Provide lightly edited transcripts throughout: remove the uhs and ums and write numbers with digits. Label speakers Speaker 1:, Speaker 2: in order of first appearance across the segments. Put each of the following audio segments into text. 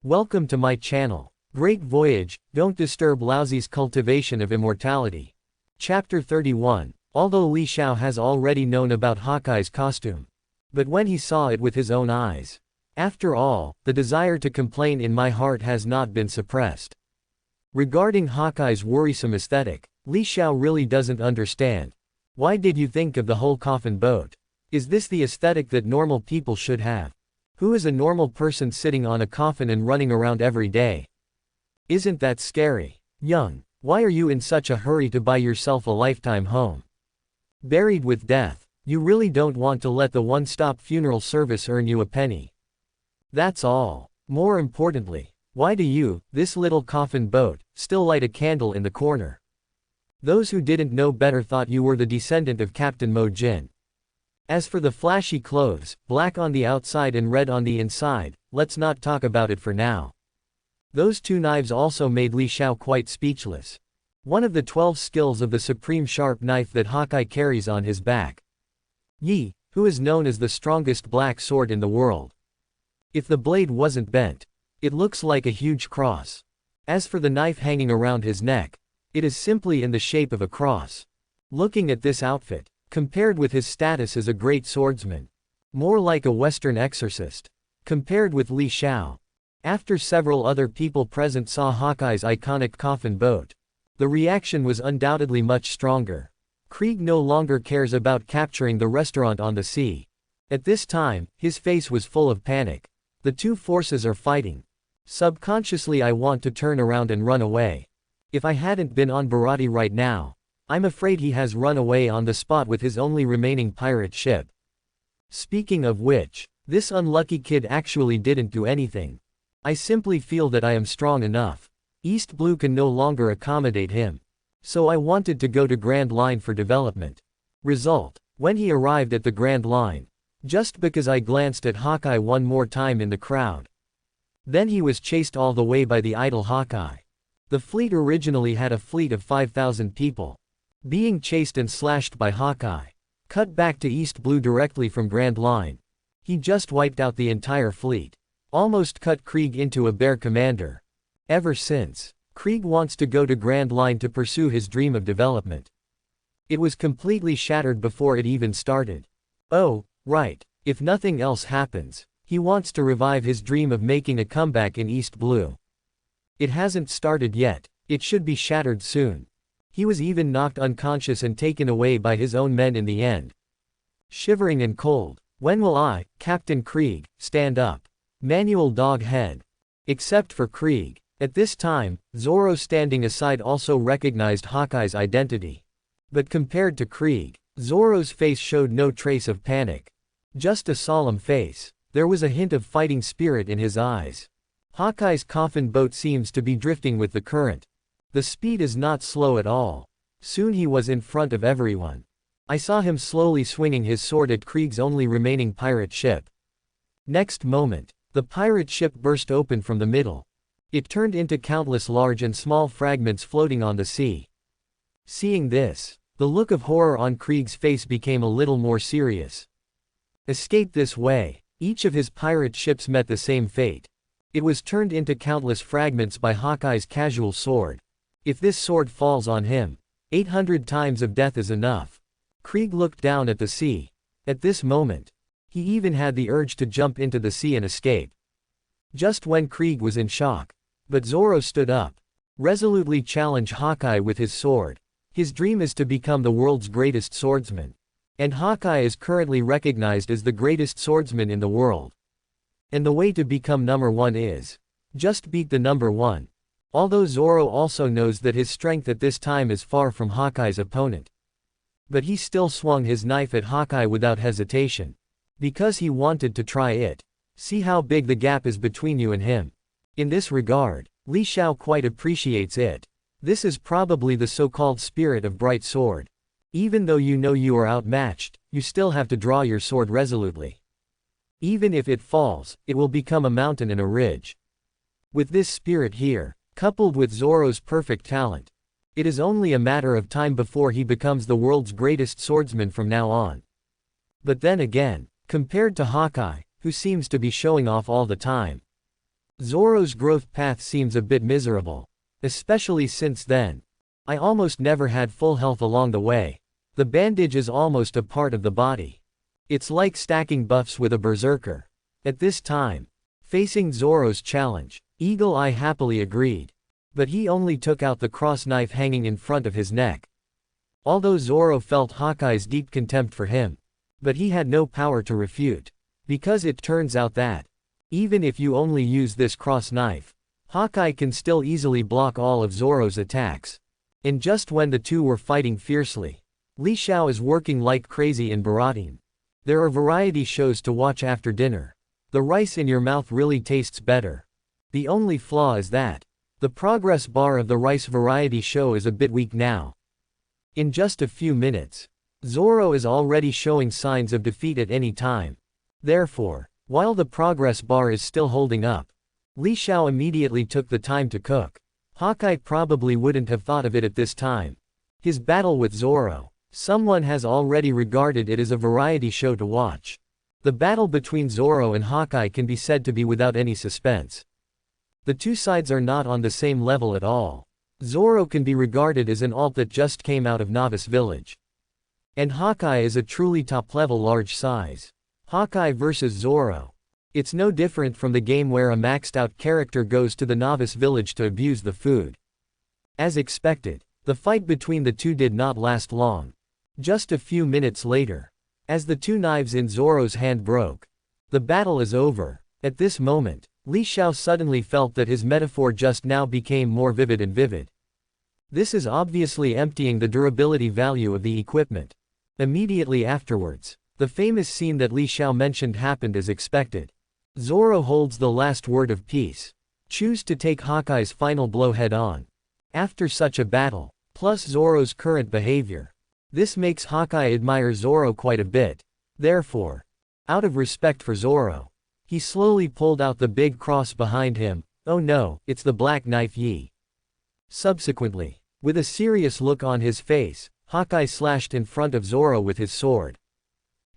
Speaker 1: Welcome to my channel. Great Voyage, Don't Disturb Laozi's Cultivation of Immortality. Chapter 31. Although Li Xiao has already known about Hawkeye's costume. But when he saw it with his own eyes. After all, the desire to complain in my heart has not been suppressed. Regarding Hawkeye's worrisome aesthetic, Li Xiao really doesn't understand. Why did you think of the whole coffin boat? Is this the aesthetic that normal people should have? Who is a normal person sitting on a coffin and running around every day? Isn't that scary? Young, why are you in such a hurry to buy yourself a lifetime home? Buried with death, you really don't want to let the one-stop funeral service earn you a penny. That's all. More importantly, why do you, this little coffin boat, still light a candle in the corner? Those who didn't know better thought you were the descendant of Captain Mo Jin. As for the flashy clothes, black on the outside and red on the inside, let's not talk about it for now. Those two knives also made Li Xiao quite speechless. One of the 12 skills of the supreme sharp knife that Hawkeye carries on his back. Yi, who is known as the strongest black sword in the world. If the blade wasn't bent, it looks like a huge cross. As for the knife hanging around his neck, it is simply in the shape of a cross. Looking at this outfit, compared with his status as a great swordsman, more like a Western exorcist. Compared with Li Xiao. After several other people present saw Hawkeye's iconic coffin boat, the reaction was undoubtedly much stronger. Krieg no longer cares about capturing the restaurant on the sea. At this time, his face was full of panic. The two forces are fighting. Subconsciously I want to turn around and run away. If I hadn't been on Barati right now, I'm afraid he has run away on the spot with his only remaining pirate ship. Speaking of which, this unlucky kid actually didn't do anything. I simply feel that I am strong enough. East Blue can no longer accommodate him. So I wanted to go to Grand Line for development. Result, when he arrived at the Grand Line, just because I glanced at Hawkeye one more time in the crowd. Then he was chased all the way by the idle Hawkeye. The fleet originally had a fleet of 5,000 people. Being chased and slashed by Hawkeye. Cut back to East Blue directly from Grand Line. He just wiped out the entire fleet. Almost cut Krieg into a bear commander. Ever since, Krieg wants to go to Grand Line to pursue his dream of development. It was completely shattered before it even started. Oh, right, if nothing else happens, he wants to revive his dream of making a comeback in East Blue. It hasn't started yet, it should be shattered soon. He was even knocked unconscious and taken away by his own men in the end. Shivering and cold, when will I, Captain Krieg, stand up? Manual dog head. Except for Krieg. At this time, Zoro standing aside also recognized Hawkeye's identity. But compared to Krieg, Zoro's face showed no trace of panic. Just a solemn face. There was a hint of fighting spirit in his eyes. Hawkeye's coffin boat seems to be drifting with the current. The speed is not slow at all. Soon he was in front of everyone. I saw him slowly swinging his sword at Krieg's only remaining pirate ship. Next moment, the pirate ship burst open from the middle. It turned into countless large and small fragments floating on the sea. Seeing this, the look of horror on Krieg's face became a little more serious. Escape this way. Each of his pirate ships met the same fate. It was turned into countless fragments by Hawkeye's casual sword. If this sword falls on him, 800 times of death is enough. Krieg looked down at the sea. At this moment, he even had the urge to jump into the sea and escape. Just when Krieg was in shock. But Zoro stood up. Resolutely challenged Hawkeye with his sword. His dream is to become the world's greatest swordsman. And Hawkeye is currently recognized as the greatest swordsman in the world. And the way to become number one is just beat the number one. Although Zoro also knows that his strength at this time is far from Hawkeye's opponent. But he still swung his knife at Hawkeye without hesitation. Because he wanted to try it. See how big the gap is between you and him. In this regard, Li Xiao quite appreciates it. This is probably the so-called spirit of bright sword. Even though you know you are outmatched, you still have to draw your sword resolutely. Even if it falls, it will become a mountain and a ridge. With this spirit here, coupled with Zoro's perfect talent, it is only a matter of time before he becomes the world's greatest swordsman from now on. But then again, compared to Hawkeye, who seems to be showing off all the time, Zoro's growth path seems a bit miserable. Especially since then. I almost never had full health along the way. The bandage is almost a part of the body. It's like stacking buffs with a berserker. At this time, facing Zoro's challenge, Eagle Eye happily agreed. But he only took out the cross knife hanging in front of his neck. Although Zoro felt Hawkeye's deep contempt for him. But he had no power to refute. Because it turns out that, even if you only use this cross knife, Hawkeye can still easily block all of Zoro's attacks. And just when the two were fighting fiercely, Li Xiao is working like crazy in Baratin. There are variety shows to watch after dinner. The rice in your mouth really tastes better. The only flaw is that the progress bar of the rice variety show is a bit weak now. In just a few minutes, Zoro is already showing signs of defeat at any time. Therefore, while the progress bar is still holding up, Li Xiao immediately took the time to cook. Hawkeye probably wouldn't have thought of it at this time. His battle with Zoro, someone has already regarded it as a variety show to watch. The battle between Zoro and Hawkeye can be said to be without any suspense. The two sides are not on the same level at all. Zoro can be regarded as an alt that just came out of Novice Village. And Hawkeye is a truly top-level large size. Hawkeye vs Zoro. It's no different from the game where a maxed-out character goes to the Novice Village to abuse the food. As expected, the fight between the two did not last long. Just a few minutes later, as the two knives in Zoro's hand broke, the battle is over. At this moment, Li Xiao suddenly felt that his metaphor just now became more vivid and vivid. This is obviously emptying the durability value of the equipment. Immediately afterwards, the famous scene that Li Xiao mentioned happened as expected. Zoro holds the last word of peace. Choose to take Hawkeye's final blow head-on. After such a battle, plus Zoro's current behavior, this makes Hawkeye admire Zoro quite a bit. Therefore, out of respect for Zoro, he slowly pulled out the big cross behind him. Oh no, it's the black knife Yi. Subsequently, with a serious look on his face, Hawkeye slashed in front of Zoro with his sword.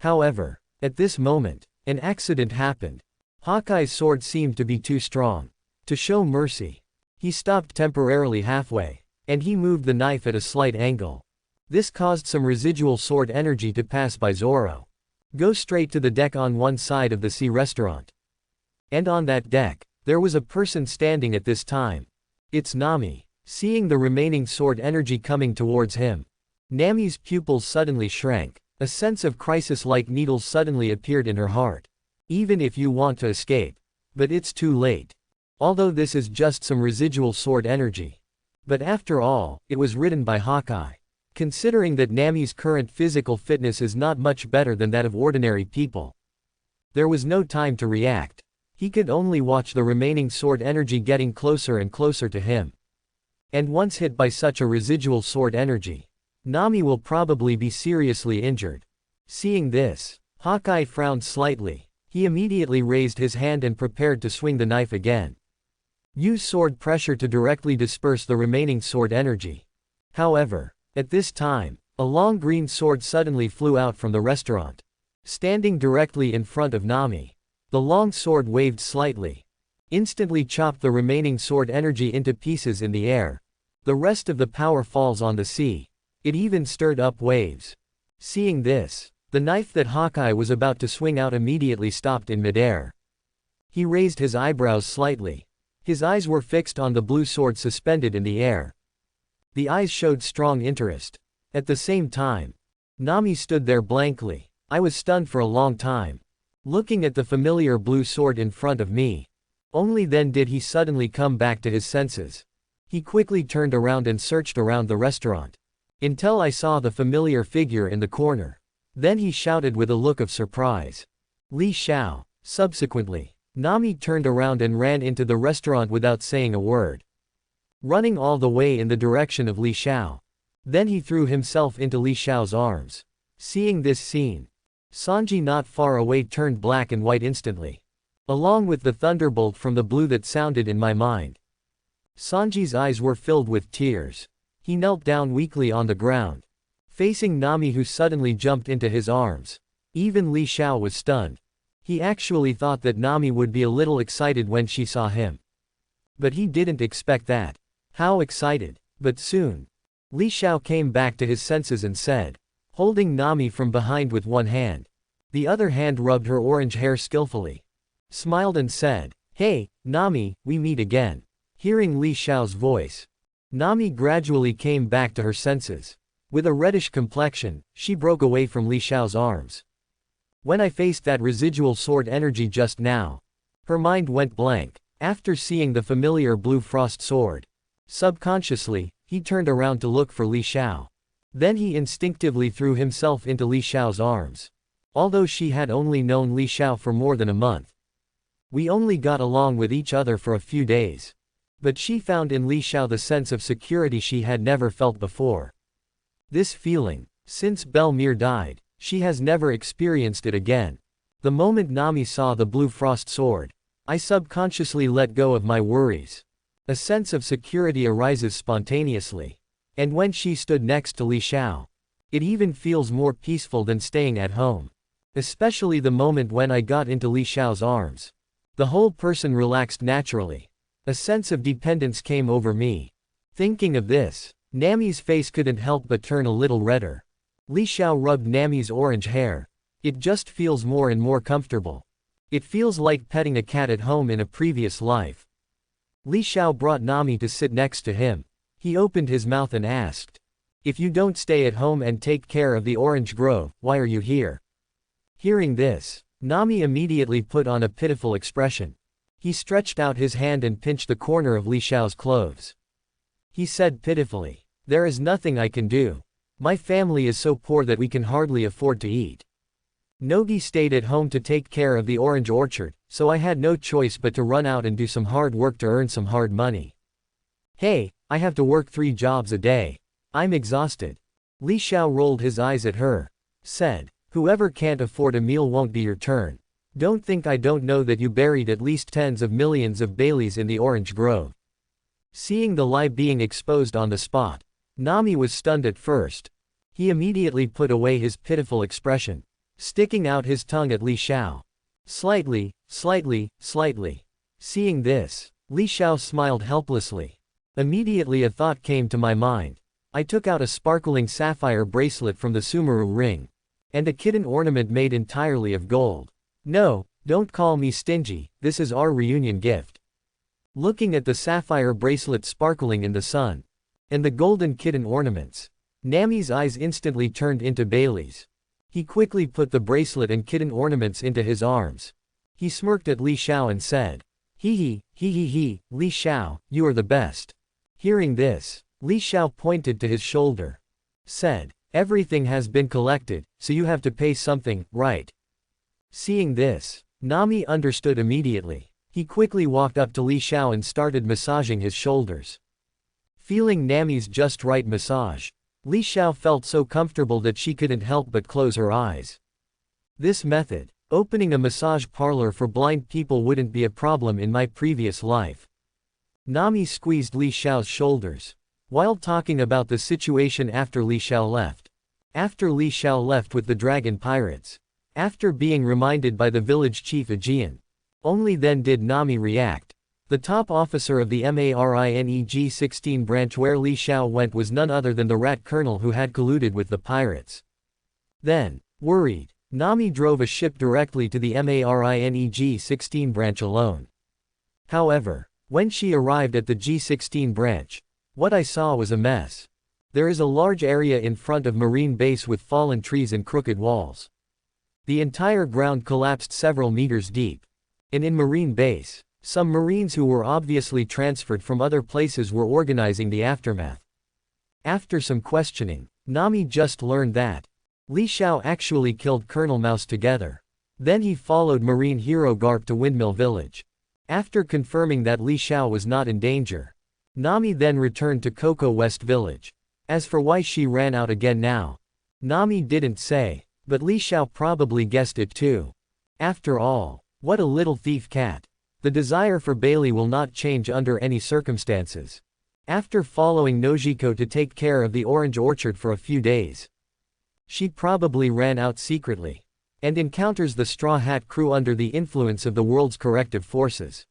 Speaker 1: However, at this moment, an accident happened. Hawkeye's sword seemed to be too strong. To show mercy, he stopped temporarily halfway, and he moved the knife at a slight angle. This caused some residual sword energy to pass by Zoro. Go straight to the deck on one side of the sea restaurant. And on that deck, there was a person standing at this time. It's Nami. Seeing the remaining sword energy coming towards him, Nami's pupils suddenly shrank. A sense of crisis-like needles suddenly appeared in her heart. Even if you want to escape. But it's too late. Although this is just some residual sword energy. But after all, it was written by Hawkeye. Considering that Nami's current physical fitness is not much better than that of ordinary people. There was no time to react. He could only watch the remaining sword energy getting closer and closer to him. And once hit by such a residual sword energy, Nami will probably be seriously injured. Seeing this, Hawkeye frowned slightly. He immediately raised his hand and prepared to swing the knife again. Use sword pressure to directly disperse the remaining sword energy. However, at this time, a long green sword suddenly flew out from the restaurant. Standing directly in front of Nami, the long sword waved slightly. Instantly chopped the remaining sword energy into pieces in the air. The rest of the power falls on the sea. It even stirred up waves. Seeing this, the knife that Hawkeye was about to swing out immediately stopped in midair. He raised his eyebrows slightly. His eyes were fixed on the blue sword suspended in the air. The eyes showed strong interest. At the same time, Nami stood there blankly. I was stunned for a long time, looking at the familiar blue sword in front of me. Only then did he suddenly come back to his senses. He quickly turned around and searched around the restaurant, until I saw the familiar figure in the corner. Then he shouted with a look of surprise. Li Xiao. Subsequently, Nami turned around and ran into the restaurant without saying a word, running all the way in the direction of Li Xiao. Then he threw himself into Li Xiao's arms. Seeing this scene, Sanji not far away turned black and white instantly, along with the thunderbolt from the blue that sounded in my mind. Sanji's eyes were filled with tears. He knelt down weakly on the ground, facing Nami who suddenly jumped into his arms. Even Li Xiao was stunned. He actually thought that Nami would be a little excited when she saw him. But he didn't expect that. How excited. But soon, Li Xiao came back to his senses and said, holding Nami from behind with one hand. The other hand rubbed her orange hair skillfully. Smiled and said, "Hey, Nami, we meet again." Hearing Li Xiao's voice, Nami gradually came back to her senses. With a reddish complexion, she broke away from Li Xiao's arms. When I faced that residual sword energy just now, her mind went blank. After seeing the familiar blue frost sword, subconsciously, he turned around to look for Li Xiao. Then he instinctively threw himself into Li Xiao's arms. Although she had only known Li Xiao for more than a month, we only got along with each other for a few days. But she found in Li Xiao the sense of security she had never felt before. This feeling, since Belmere died, she has never experienced it again. The moment Nami saw the blue frost sword, I subconsciously let go of my worries. A sense of security arises spontaneously. And when she stood next to Li Xiao, it even feels more peaceful than staying at home. Especially the moment when I got into Li Xiao's arms. The whole person relaxed naturally. A sense of dependence came over me. Thinking of this, Nami's face couldn't help but turn a little redder. Li Xiao rubbed Nami's orange hair. It just feels more and more comfortable. It feels like petting a cat at home in a previous life. Li Xiao brought Nami to sit next to him. He opened his mouth and asked, "If you don't stay at home and take care of the orange grove, why are you here?" Hearing this, Nami immediately put on a pitiful expression. He stretched out his hand and pinched the corner of Li Xiao's clothes. He said pitifully, "There is nothing I can do. My family is so poor that we can hardly afford to eat. Nogi stayed at home to take care of the orange orchard, so I had no choice but to run out and do some hard work to earn some hard money. Hey, I have to work 3 jobs a day. I'm exhausted." Li Xiao rolled his eyes at her. Said, "Whoever can't afford a meal won't be your turn. Don't think I don't know that you buried at least tens of millions of Baileys in the orange grove." Seeing the lie being exposed on the spot, Nami was stunned at first. He immediately put away his pitiful expression, sticking out his tongue at Li Xiao. Slightly. Seeing this, Li Xiao smiled helplessly. Immediately a thought came to my mind. I took out a sparkling sapphire bracelet from the Sumeru ring. And a kitten ornament made entirely of gold. No, don't call me stingy, this is our reunion gift. Looking at the sapphire bracelet sparkling in the sun, and the golden kitten ornaments, Nami's eyes instantly turned into Bailey's. He quickly put the bracelet and kitten ornaments into his arms. He smirked at Li Xiao and said, Hee, Li Xiao, you are the best." Hearing this, Li Xiao pointed to his shoulder. Said, "Everything has been collected, so you have to pay something, right?" Seeing this, Nami understood immediately. He quickly walked up to Li Xiao and started massaging his shoulders. Feeling Nami's just right massage, Li Xiao felt so comfortable that she couldn't help but close her eyes. This method, opening a massage parlor for blind people, wouldn't be a problem in my previous life. Nami squeezed Li Xiao's shoulders, while talking about the situation after Li Xiao left. After Li Xiao left with the dragon pirates, after being reminded by the village chief Aegean, only then did Nami react. The top officer of the Marineg 16 branch where Li Xiao went was none other than the rat colonel who had colluded with the pirates. Then, worried, Nami drove a ship directly to the Marineg 16 branch alone. However, when she arrived at the G16 branch, what I saw was a mess. There is a large area in front of Marine Base with fallen trees and crooked walls. The entire ground collapsed several meters deep. And in Marine Base, some Marines who were obviously transferred from other places were organizing the aftermath. After some questioning, Nami just learned that Li Xiao actually killed Colonel Mouse together. Then he followed Marine hero Garp to Windmill Village. After confirming that Li Xiao was not in danger, Nami then returned to Coco West Village. As for why she ran out again now, Nami didn't say, but Li Xiao probably guessed it too. After all, what a little thief cat. The desire for Bailey will not change under any circumstances. After following Nojiko to take care of the orange orchard for a few days, she probably ran out secretly. and encounters the Straw Hat crew under the influence of the world's corrective forces.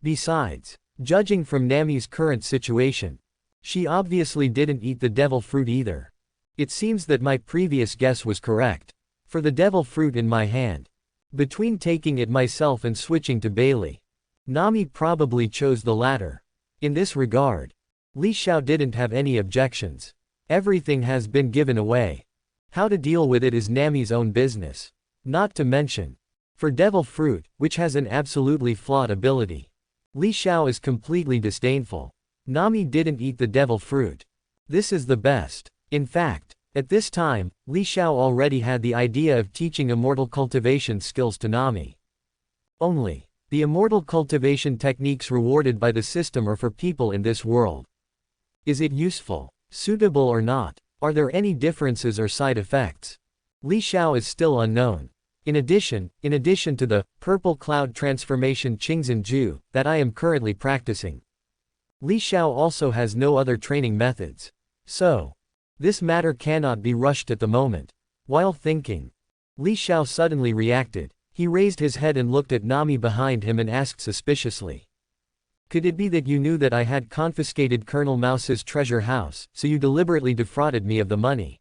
Speaker 1: Besides, judging from Nami's current situation, she obviously didn't eat the devil fruit either. It seems that my previous guess was correct. For the devil fruit in my hand, between taking it myself and switching to Bailey, Nami probably chose the latter. In this regard, Li Xiao didn't have any objections. Everything has been given away. How to deal with it is Nami's own business. Not to mention, for devil fruit, which has an absolutely flawed ability, Li Xiao is completely disdainful. Nami didn't eat the devil fruit. This is the best. In fact, at this time, Li Xiao already had the idea of teaching immortal cultivation skills to Nami. Only, the immortal cultivation techniques rewarded by the system are for people in this world. Is it useful, suitable or not? Are there any differences or side effects? Li Xiao is still unknown. In addition to the purple cloud transformation Qingzhen that I am currently practicing, Li Xiao also has no other training methods. So, this matter cannot be rushed at the moment. While thinking, Li Xiao suddenly reacted. He raised his head and looked at Nami behind him and asked suspiciously, "Could it be that you knew that I had confiscated Colonel Mouse's treasure house, so you deliberately defrauded me of the money?"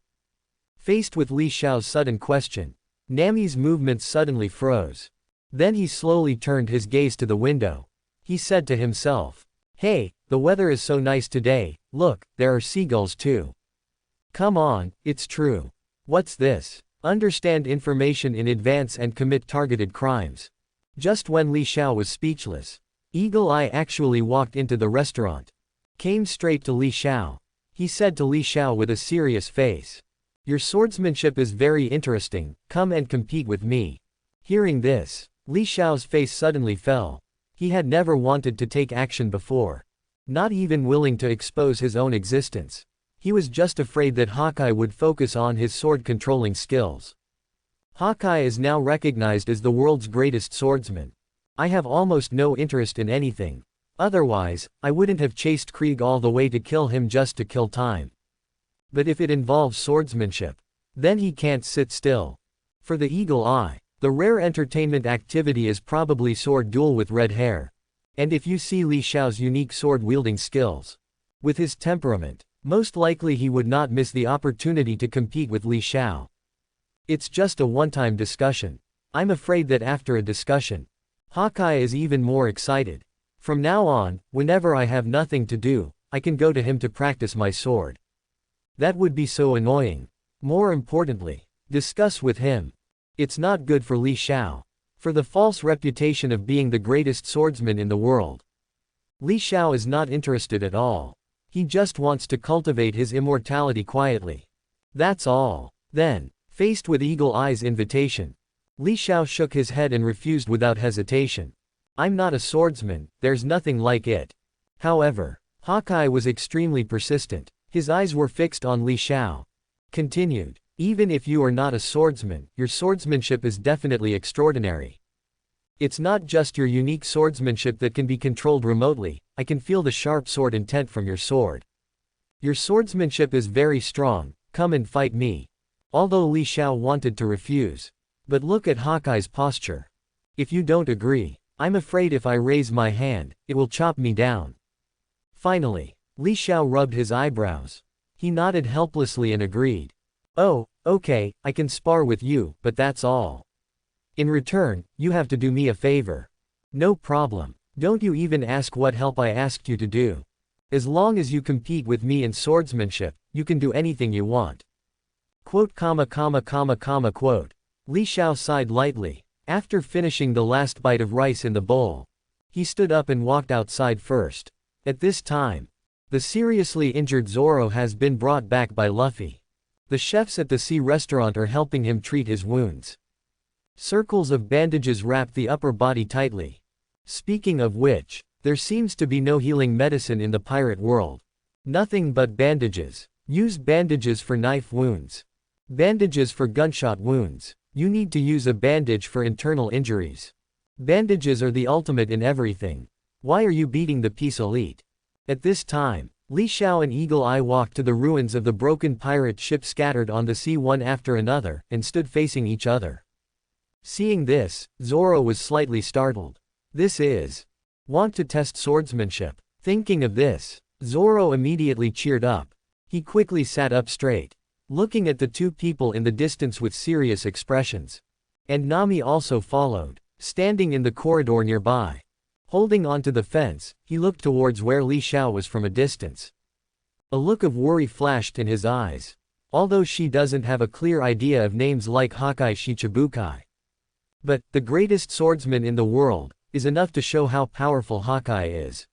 Speaker 1: Faced with Li Xiao's sudden question, Nami's movements suddenly froze. Then he slowly turned his gaze to the window. He said to himself, "Hey, the weather is so nice today, look, there are seagulls too. Come on, it's true. What's this? Understand information in advance and commit targeted crimes." Just when Li Xiao was speechless, Eagle Eye actually walked into the restaurant. Came straight to Li Xiao. He said to Li Xiao with a serious face, "Your swordsmanship is very interesting, come and compete with me." Hearing this, Li Xiao's face suddenly fell. He had never wanted to take action before. Not even willing to expose his own existence. He was just afraid that Hawkeye would focus on his sword-controlling skills. Hawkeye is now recognized as the world's greatest swordsman. I have almost no interest in anything. Otherwise, I wouldn't have chased Krieg all the way to kill him just to kill time. But if it involves swordsmanship, then he can't sit still. For the Eagle Eye, the rare entertainment activity is probably sword duel with red hair. And if you see Li Xiao's unique sword-wielding skills, with his temperament, most likely he would not miss the opportunity to compete with Li Xiao. It's just a one-time discussion. I'm afraid that after a discussion, Hawkeye is even more excited. From now on, whenever I have nothing to do, I can go to him to practice my sword. That would be so annoying. More importantly, discuss with him. It's not good for Li Xiao. For the false reputation of being the greatest swordsman in the world. Li Xiao is not interested at all. He just wants to cultivate his immortality quietly. That's all. Then, faced with Eagle Eye's invitation, Li Xiao shook his head and refused without hesitation. "I'm not a swordsman, there's nothing like it." However, Hawkeye was extremely persistent. His eyes were fixed on Li Xiao. Continued, "Even if you are not a swordsman, your swordsmanship is definitely extraordinary. It's not just your unique swordsmanship that can be controlled remotely, I can feel the sharp sword intent from your sword. Your swordsmanship is very strong, come and fight me." Although Li Xiao wanted to refuse. But look at Hawkeye's posture. "If you don't agree, I'm afraid if I raise my hand, it will chop me down." Finally, Li Xiao rubbed his eyebrows. He nodded helplessly and agreed. "Oh, okay, I can spar with you, but that's all. In return, you have to do me a favor." "No problem. Don't you even ask what help I asked you to do. As long as you compete with me in swordsmanship, you can do anything you want." Quote. Li Xiao sighed lightly. After finishing the last bite of rice in the bowl, he stood up and walked outside first. At this time, the seriously injured Zoro has been brought back by Luffy. The chefs at the sea restaurant are helping him treat his wounds. Circles of bandages wrap the upper body tightly. Speaking of which, there seems to be no healing medicine in the pirate world. Nothing but bandages. Use bandages for knife wounds. Bandages for gunshot wounds. You need to use a bandage for internal injuries. Bandages are the ultimate in everything. Why are you beating the Peace Elite? At this time, Li Xiao and Eagle Eye walked to the ruins of the broken pirate ship scattered on the sea one after another, and stood facing each other. Seeing this, Zoro was slightly startled. This is. Want to test swordsmanship? Thinking of this, Zoro immediately cheered up. He quickly sat up straight, looking at the two people in the distance with serious expressions. And Nami also followed, standing in the corridor nearby. Holding onto the fence, he looked towards where Li Xiao was from a distance. A look of worry flashed in his eyes. Although she doesn't have a clear idea of names like Hawkeye Shichibukai. But, the greatest swordsman in the world, is enough to show how powerful Hawkeye is.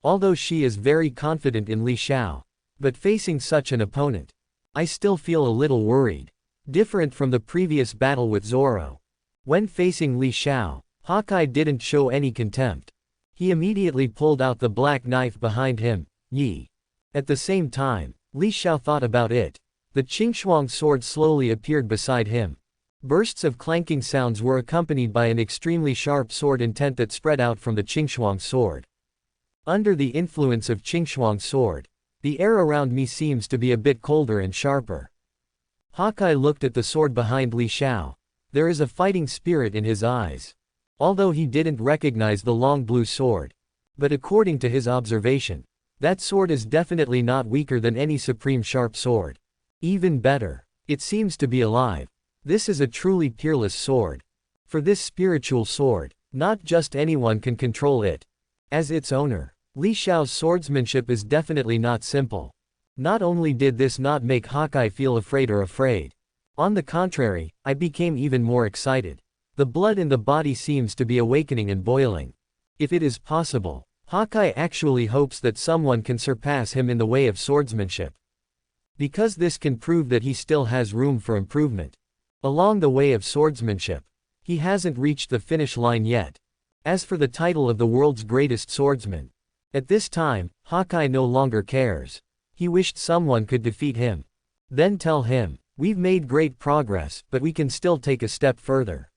Speaker 1: Although she is very confident in Li Xiao. But facing such an opponent, I still feel a little worried. Different from the previous battle with Zoro. When facing Li Xiao, Hawkeye didn't show any contempt. He immediately pulled out the black knife behind him, Yi. At the same time, Li Xiao thought about it. The Qingxuang sword slowly appeared beside him. Bursts of clanking sounds were accompanied by an extremely sharp sword intent that spread out from the Qingxuang sword. Under the influence of Qingxuang sword, the air around me seems to be a bit colder and sharper. Hawkeye looked at the sword behind Li Xiao. There is a fighting spirit in his eyes. Although he didn't recognize the long blue sword. But according to his observation, that sword is definitely not weaker than any supreme sharp sword. Even better, it seems to be alive. This is a truly peerless sword. For this spiritual sword, not just anyone can control it. As its owner, Li Xiao's swordsmanship is definitely not simple. Not only did this not make Hawkeye feel afraid. On the contrary, I became even more excited. The blood in the body seems to be awakening and boiling. If it is possible, Hawkeye actually hopes that someone can surpass him in the way of swordsmanship. Because this can prove that he still has room for improvement. Along the way of swordsmanship, he hasn't reached the finish line yet. As for the title of the world's greatest swordsman, at this time, Hawkeye no longer cares. He wished someone could defeat him. Then tell him, we've made great progress, but we can still take a step further.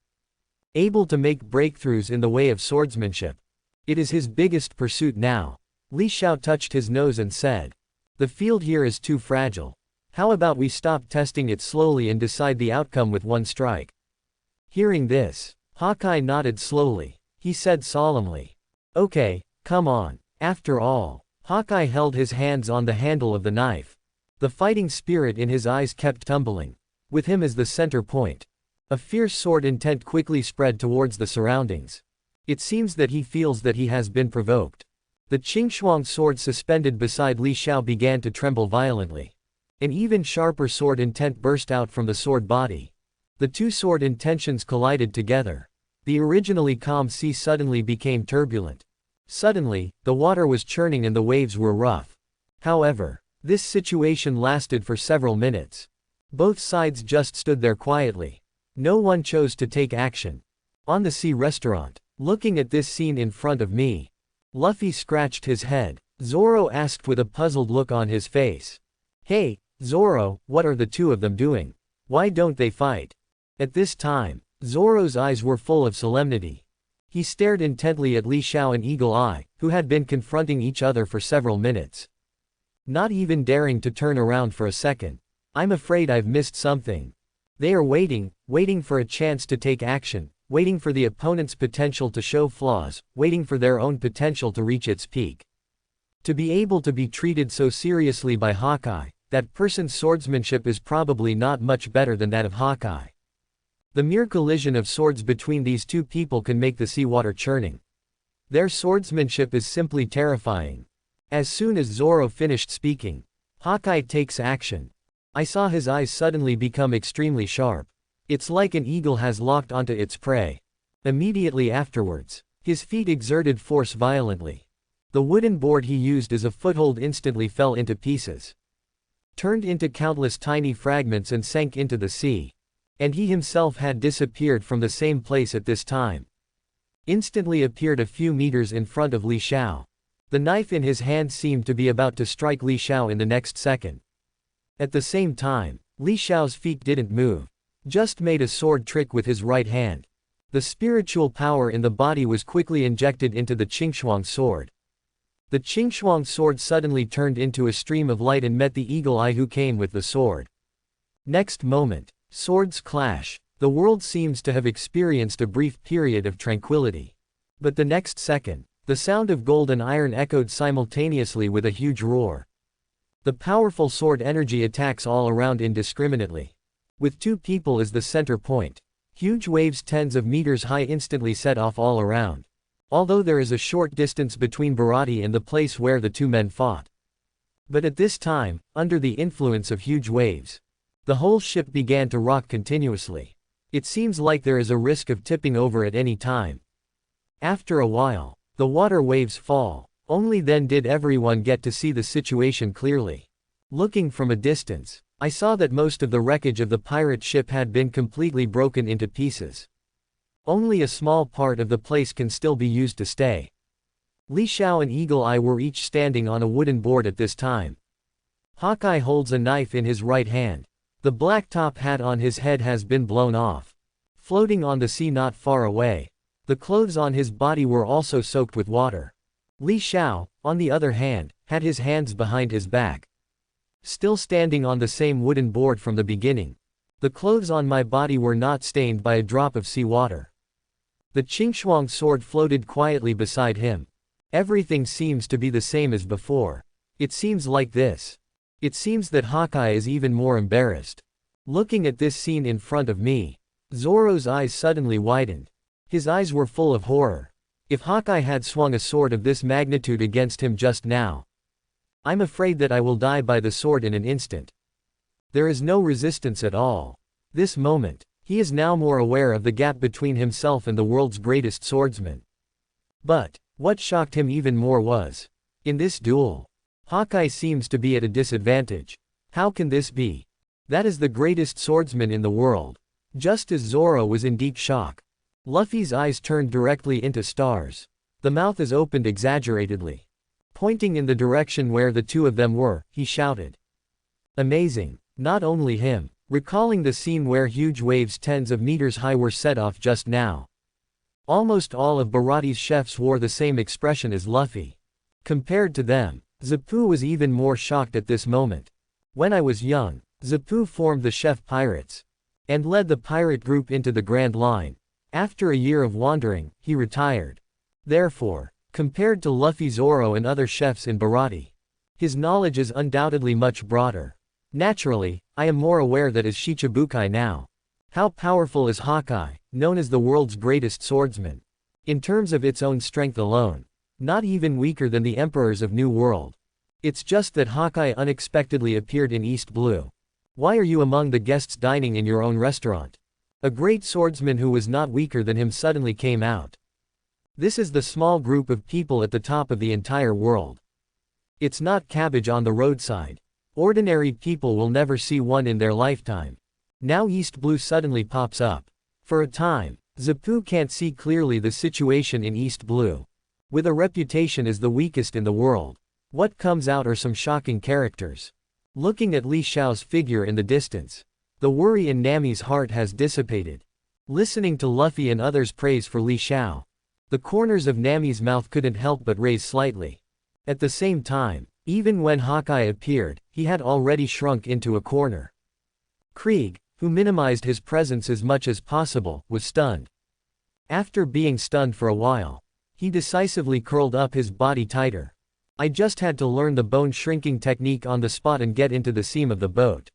Speaker 1: Able to make breakthroughs in the way of swordsmanship. It is his biggest pursuit now. Li Xiao touched his nose and said, the field here is too fragile. How about we stop testing it slowly and decide the outcome with one strike? Hearing this, Hawkeye nodded slowly. He said solemnly, okay, come on. After all, Hawkeye held his hands on the handle of the knife. The fighting spirit in his eyes kept tumbling, with him as the center point. A fierce sword intent quickly spread towards the surroundings. It seems that he feels that he has been provoked. The Qingxuang sword suspended beside Li Xiao began to tremble violently. An even sharper sword intent burst out from the sword body. The two sword intentions collided together. The originally calm sea suddenly became turbulent. Suddenly, the water was churning and the waves were rough. However, this situation lasted for several minutes. Both sides just stood there quietly. No one chose to take action. On the sea restaurant, looking at this scene in front of me, Luffy scratched his head. Zoro asked with a puzzled look on his face. Hey, Zoro, what are the two of them doing? Why don't they fight? At this time, Zoro's eyes were full of solemnity. He stared intently at Li Xiao and Eagle Eye, who had been confronting each other for several minutes. Not even daring to turn around for a second. I'm afraid I've missed something. They are waiting for a chance to take action, waiting for the opponent's potential to show flaws, waiting for their own potential to reach its peak. To be able to be treated so seriously by Hawkeye, that person's swordsmanship is probably not much better than that of Hawkeye. The mere collision of swords between these two people can make the seawater churning. Their swordsmanship is simply terrifying. As soon as Zoro finished speaking, Hawkeye takes action. I saw his eyes suddenly become extremely sharp. It's like an eagle has locked onto its prey. Immediately afterwards, his feet exerted force violently. The wooden board he used as a foothold instantly fell into pieces, turned into countless tiny fragments and sank into the sea. And he himself had disappeared from the same place at this time. Instantly appeared a few meters in front of Li Xiao. The knife in his hand seemed to be about to strike Li Xiao in the next second. At the same time, Li Xiao's feet didn't move. Just made a sword trick with his right hand. The spiritual power in the body was quickly injected into the Qingxuang sword. The Qingxuang sword suddenly turned into a stream of light and met the eagle eye who came with the sword. Next moment, swords clash. The world seems to have experienced a brief period of tranquility. But the next second, the sound of gold and iron echoed simultaneously with a huge roar. The powerful sword energy attacks all around indiscriminately. With two people as the center point, huge waves tens of meters high instantly set off all around. Although there is a short distance between Bharati and the place where the two men fought. But at this time, under the influence of huge waves, the whole ship began to rock continuously. It seems like there is a risk of tipping over at any time. After a while, the water waves fall. Only then did everyone get to see the situation clearly. Looking from a distance, I saw that most of the wreckage of the pirate ship had been completely broken into pieces. Only a small part of the place can still be used to stay. Li Xiao and Eagle Eye were each standing on a wooden board at this time. Hawkeye holds a knife in his right hand. The black top hat on his head has been blown off. Floating on the sea not far away, the clothes on his body were also soaked with water. Li Xiao, on the other hand, had his hands behind his back. Still standing on the same wooden board from the beginning. The clothes on my body were not stained by a drop of seawater. The Qingxuang sword floated quietly beside him. Everything seems to be the same as before. It seems like this. It seems that Hawkeye is even more embarrassed. Looking at this scene in front of me, Zoro's eyes suddenly widened. His eyes were full of horror. If Hawkeye had swung a sword of this magnitude against him just now, I'm afraid that I will die by the sword in an instant. There is no resistance at all. This moment, he is now more aware of the gap between himself and the world's greatest swordsman. But, what shocked him even more was, in this duel, Hawkeye seems to be at a disadvantage. How can this be? That is the greatest swordsman in the world. Just as Zoro was in deep shock, Luffy's eyes turned directly into stars. The mouth is opened exaggeratedly. Pointing in the direction where the two of them were, he shouted. Amazing. Not only him. Recalling the scene where huge waves tens of meters high were set off just now. Almost all of Bharati's chefs wore the same expression as Luffy. Compared to them, Zapu was even more shocked at this moment. When I was young, Zapu formed the chef pirates and led the pirate group into the Grand Line. After a year of wandering, he retired. Therefore, compared to Luffy, Zoro and other chefs in Bharati, his knowledge is undoubtedly much broader. Naturally, I am more aware that as Shichibukai now. How powerful is Hawkeye, known as the world's greatest swordsman? In terms of its own strength alone. Not even weaker than the emperors of New World. It's just that Hawkeye unexpectedly appeared in East Blue. Why are you among the guests dining in your own restaurant? A great swordsman who was not weaker than him suddenly came out. This is the small group of people at the top of the entire world. It's not cabbage on the roadside. Ordinary people will never see one in their lifetime. Now East Blue suddenly pops up. For a time, Zapu can't see clearly the situation in East Blue. With a reputation as the weakest in the world, what comes out are some shocking characters. Looking at Li Xiao's figure in the distance, the worry in Nami's heart has dissipated. Listening to Luffy and others' praise for Li Xiao, the corners of Nami's mouth couldn't help but raise slightly. At the same time, even when Hawkeye appeared, he had already shrunk into a corner. Krieg, who minimized his presence as much as possible, was stunned. After being stunned for a while, he decisively curled up his body tighter. I just had to learn the bone shrinking technique on the spot and get into the seam of the boat.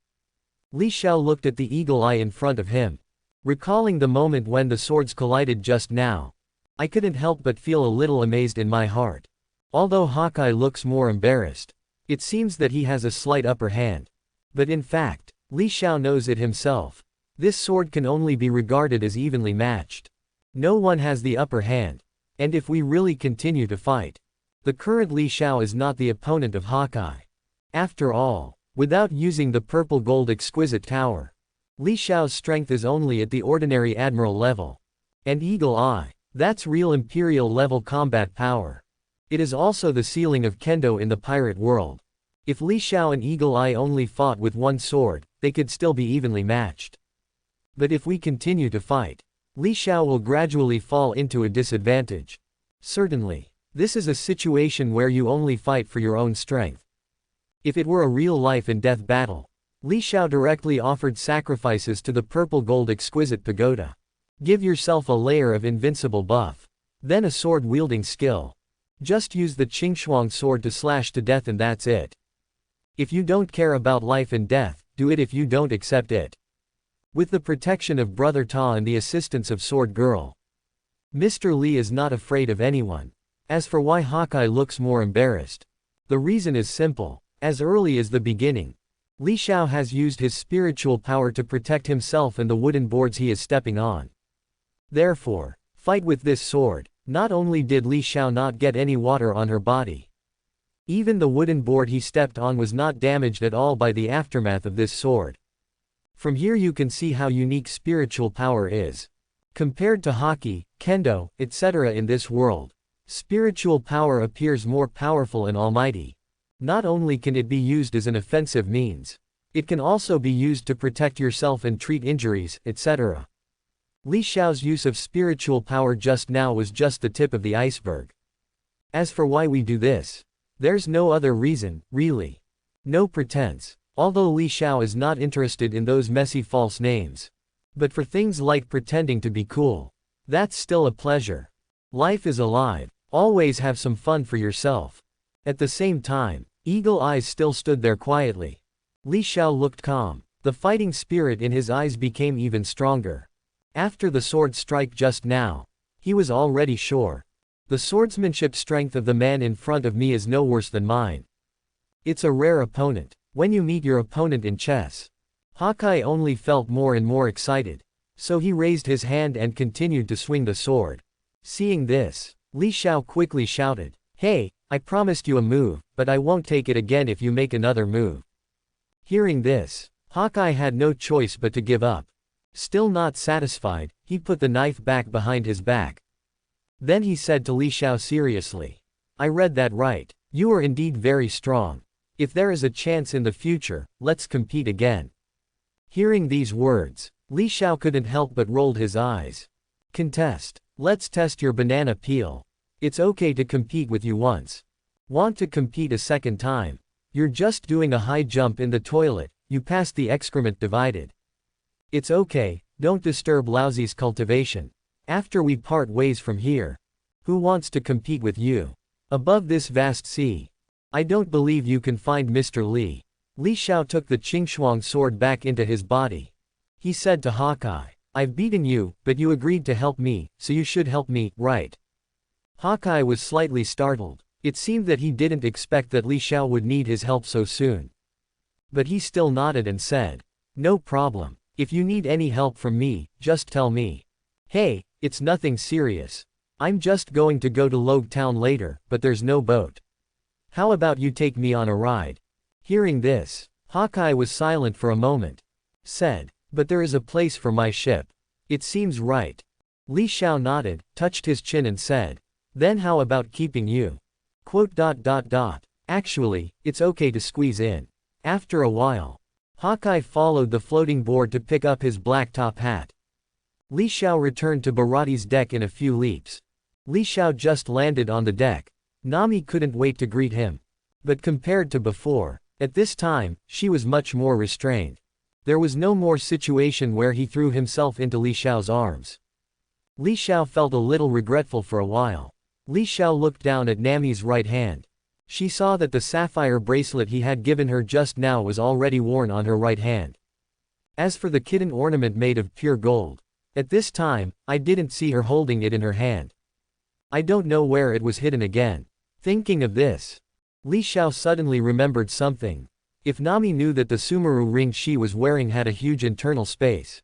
Speaker 1: Li Xiao looked at the eagle eye in front of him. Recalling the moment when the swords collided just now, I couldn't help but feel a little amazed in my heart. Although Hawkeye looks more embarrassed, it seems that he has a slight upper hand. But in fact, Li Xiao knows it himself. This sword can only be regarded as evenly matched. No one has the upper hand. And if we really continue to fight, the current Li Xiao is not the opponent of Hawkeye. After all, without using the purple gold exquisite tower, Li Xiao's strength is only at the ordinary admiral level. And Eagle Eye, that's real imperial level combat power. It is also the ceiling of Kendo in the pirate world. If Li Xiao and Eagle Eye only fought with one sword, they could still be evenly matched. But if we continue to fight, Li Xiao will gradually fall into a disadvantage. Certainly, this is a situation where you only fight for your own strength. If it were a real life and death battle, Li Xiao directly offered sacrifices to the purple gold exquisite pagoda. Give yourself a layer of invincible buff. Then a sword-wielding skill. Just use the Qingshuang sword to slash to death and that's it. If you don't care about life and death, do it if you don't accept it. With the protection of Brother Ta and the assistance of Sword Girl. Mr. Li is not afraid of anyone. As for why Hawkeye looks more embarrassed. The reason is simple. As early as the beginning, Li Xiao has used his spiritual power to protect himself and the wooden boards he is stepping on. Therefore, fight with this sword. Not only did Li Xiao not get any water on her body. Even the wooden board he stepped on was not damaged at all by the aftermath of this sword. From here you can see how unique spiritual power is. Compared to Haki, Kendo, etc. in this world, spiritual power appears more powerful and almighty. Not only can it be used as an offensive means, it can also be used to protect yourself and treat injuries, etc. Li Xiao's use of spiritual power just now was just the tip of the iceberg. As for why we do this, there's no other reason, really. No pretense. Although Li Xiao is not interested in those messy false names. But for things like pretending to be cool, that's still a pleasure. Life is alive. Always have some fun for yourself. At the same time, Eagle Eyes still stood there quietly. Li Xiao looked calm. The fighting spirit in his eyes became even stronger. After the sword strike just now, he was already sure. The swordsmanship strength of the man in front of me is no worse than mine. It's a rare opponent. When you meet your opponent in chess, Hawkeye only felt more and more excited. So he raised his hand and continued to swing the sword. Seeing this, Li Xiao quickly shouted, "Hey, I promised you a move, but I won't take it again if you make another move." Hearing this, Hawkeye had no choice but to give up. Still not satisfied, he put the knife back behind his back. Then he said to Li Xiao seriously, "I read that right. You are indeed very strong. If there is a chance in the future, let's compete again." Hearing these words, Li Xiao couldn't help but rolled his eyes. "Contest. Let's test your banana peel. It's okay to compete with you once. Want to compete a second time? You're just doing a high jump in the toilet, you passed the excrement divided. It's okay, don't disturb Laozi's cultivation. After we part ways from here. Who wants to compete with you? Above this vast sea. I don't believe you can find Mr. Li." Li Xiao took the Qingshuang sword back into his body. He said to Hawkeye, "I've beaten you, but you agreed to help me, so you should help me, right?" Hawkeye was slightly startled. It seemed that he didn't expect that Li Xiao would need his help so soon. But he still nodded and said, "No problem. If you need any help from me, just tell me. Hey, it's nothing serious. I'm just going to go to Logue Town later, but there's no boat. How about you take me on a ride?" Hearing this, Hawkeye was silent for a moment. Said, "But there is a place for my ship. It seems right." Li Xiao nodded, touched his chin and said, "Then how about keeping you? Actually, it's okay to squeeze in." After a while, Hawkeye followed the floating board to pick up his black top hat. Li Xiao returned to Barati's deck in a few leaps. Li Xiao just landed on the deck. Nami couldn't wait to greet him. But compared to before, at this time, she was much more restrained. There was no more situation where he threw himself into Li Xiao's arms. Li Xiao felt a little regretful for a while. Li Xiao looked down at Nami's right hand. She saw that the sapphire bracelet he had given her just now was already worn on her right hand. As for the kitten ornament made of pure gold, at this time, I didn't see her holding it in her hand. I don't know where it was hidden again. Thinking of this, Li Xiao suddenly remembered something. If Nami knew that the Sumeru ring she was wearing had a huge internal space.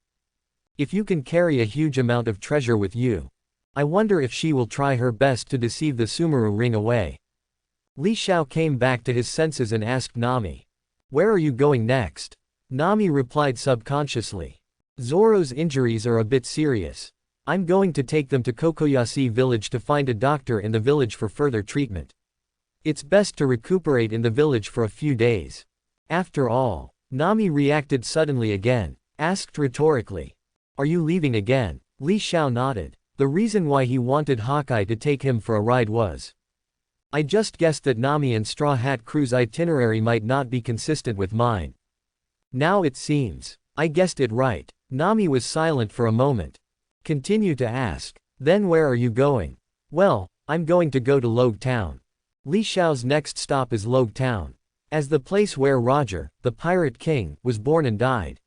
Speaker 1: If you can carry a huge amount of treasure with you, I wonder if she will try her best to deceive the Sumeru ring away. Li Xiao came back to his senses and asked Nami, "Where are you going next?" Nami replied subconsciously, "Zoro's injuries are a bit serious. I'm going to take them to Kokoyashi village to find a doctor in the village for further treatment. It's best to recuperate in the village for a few days." After all, Nami reacted suddenly again, asked rhetorically, "Are you leaving again?" Li Xiao nodded. The reason why he wanted Hawkeye to take him for a ride was, "I just guessed that Nami and Straw Hat Crew's itinerary might not be consistent with mine. Now it seems. I guessed it right. Nami was silent for a moment. Continue to ask. Then where are you going? Well, I'm going to go to Logue Town. Li Xiao's next stop is Logue Town, as the place where Roger, the Pirate King, was born and died.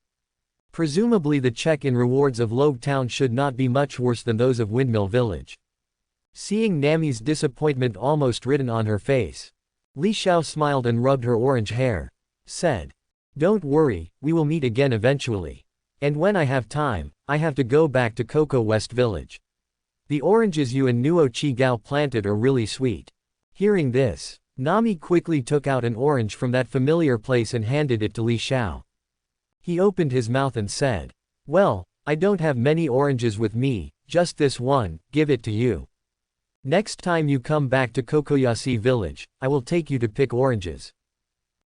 Speaker 1: Presumably the check-in rewards of Logue Town should not be much worse than those of Windmill Village. Seeing Nami's disappointment almost written on her face, Li Xiao smiled and rubbed her orange hair. Said, "Don't worry, we will meet again eventually. And when I have time, I have to go back to Cocoa West Village. The oranges you and Nuo Chi-Gao planted are really sweet." Hearing this, Nami quickly took out an orange from that familiar place and handed it to Li Xiao. He opened his mouth and said, "Well, I don't have many oranges with me, just this one, give it to you. Next time you come back to Kokoyasi Village, I will take you to pick oranges."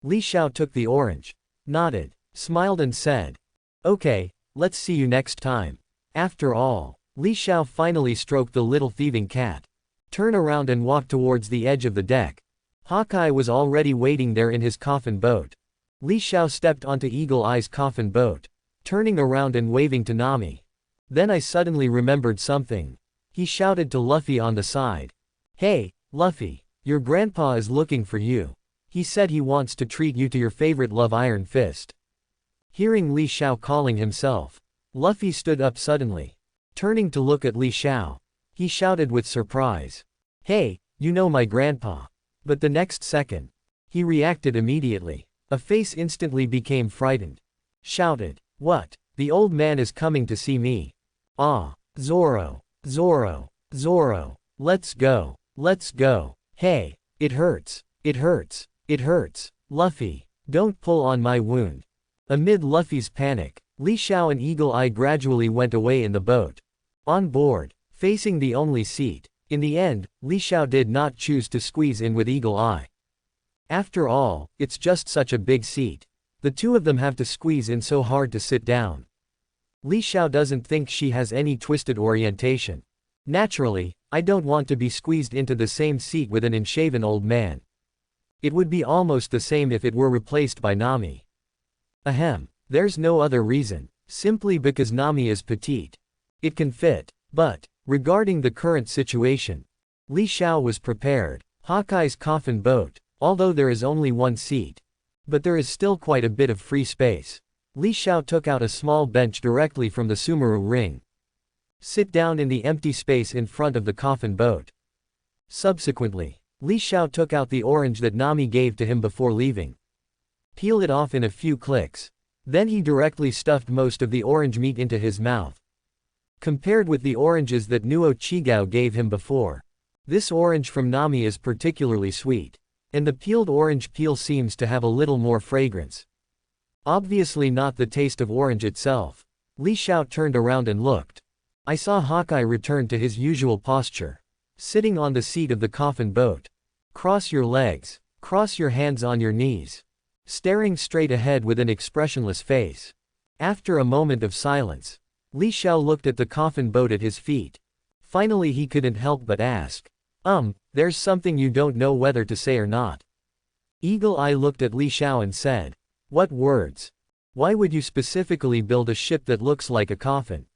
Speaker 1: Li Xiao took the orange, nodded, smiled and said, "Okay, let's see you next time." After all, Li Xiao finally stroked the little thieving cat, turned around and walked towards the edge of the deck. Hawkeye was already waiting there in his coffin boat. Li Xiao stepped onto Eagle Eye's coffin boat, turning around and waving to Nami. Then I suddenly remembered something. He shouted to Luffy on the side. "Hey, Luffy, your grandpa is looking for you. He said he wants to treat you to your favorite love iron fist." Hearing Li Xiao calling himself, Luffy stood up suddenly. Turning to look at Li Xiao, he shouted with surprise, "Hey, you know my grandpa." But the next second, he reacted immediately. A face instantly became frightened. Shouted, "What? The old man is coming to see me. Ah, Zoro, Zoro, Zoro, let's go, let's go. Hey, it hurts, it hurts, it hurts. Luffy, don't pull on my wound." Amid Luffy's panic, Li Xiao and Eagle Eye gradually went away in the boat. On board, facing the only seat, in the end, Li Xiao did not choose to squeeze in with Eagle Eye. After all, it's just such a big seat. The two of them have to squeeze in so hard to sit down. Li Xiao doesn't think she has any twisted orientation. Naturally, I don't want to be squeezed into the same seat with an unshaven old man. It would be almost the same if it were replaced by Nami. Ahem, there's no other reason, simply because Nami is petite. It can fit. But, regarding the current situation, Li Xiao was prepared. Hawkeye's coffin boat, although there is only one seat, but there is still quite a bit of free space. Li Xiao took out a small bench directly from the Sumeru ring. Sit down in the empty space in front of the coffin boat. Subsequently, Li Xiao took out the orange that Nami gave to him before leaving. Peel it off in a few clicks. Then he directly stuffed most of the orange meat into his mouth. Compared with the oranges that Nuo Chi-Gao gave him before, this orange from Nami is particularly sweet. And the peeled orange peel seems to have a little more fragrance. Obviously not the taste of orange itself. Li Xiao turned around and looked. I saw Hawkeye return to his usual posture, sitting on the seat of the coffin boat. Cross your legs, cross your hands on your knees, staring straight ahead with an expressionless face. After a moment of silence, Li Xiao looked at the coffin boat at his feet. Finally he couldn't help but ask, there's something you don't know whether to say or not." Eagle Eye looked at Li Xiao and said, "What words? Why would you specifically build a ship that looks like a coffin?"